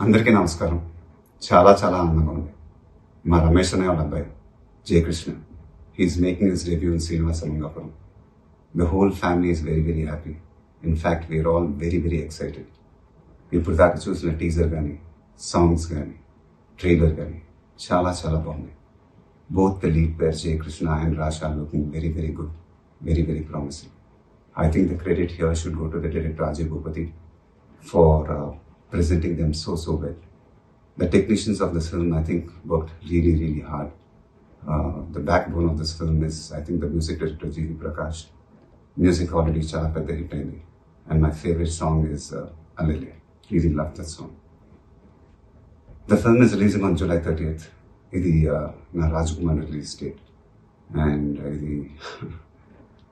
అందరికీ నమస్కారం. చాలా చాలా ఆనందంగా ఉంది. మా రమేష్ అనే వాళ్ళ అబ్బాయి Jayakrishna, he's making his debut in Srinivasa Mangapuram. The whole family is very very happy. In fact we are all very very excited. ఇప్పుడు దాకా చూసిన టీజర్ కానీ, సాంగ్స్ కానీ, ట్రైలర్ కానీ చాలా చాలా బాగుంది. Both the lead pair Jayakrishna and Rasha looking very very good, very very promising. I think the credit here should go to the director Ajay Bhupati for presenting them so well. The technicians of this film, I think, worked really hard. The backbone of this film is, I think, the music director G.V. Prakash. Music already chala pedda hit ayindi, and my favorite song is Alele. Really love that song. The film is releasing on July 30th. Idi na Rajkumar release date, and idi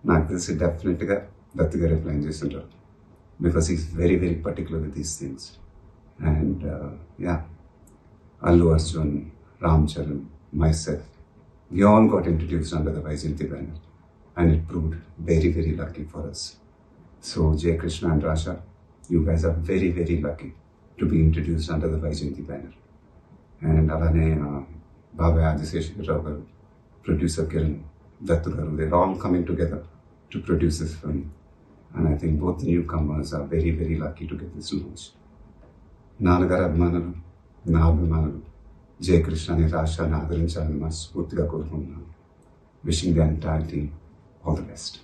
నాకు తెలిసి డెఫినెట్గా దత్తు గారు plan చేస్తుంటారు, because is very very particular with these things. And Allu Arjun, Ram Charan, myself, we all got introduced under the Vaijayanti banner, and it proved very very lucky for us. So Jay Krishna and Rasha, you guys are very very lucky to be introduced under the Vaijayanti banner. And alane Baba Adiseshwar Rao garu, producer Kiran, Dattu garu, they're all coming together to produce this film, and I think both the newcomers are very very lucky to get this launch. నాన్నగారి అభిమానులు, నా అభిమానులు జయకృష్ణ అని రాష్ట్రాన్ని ఆదరించాలని మనస్ఫూర్తిగా కోరుకుంటున్నాను. Wishing the entire team all the best.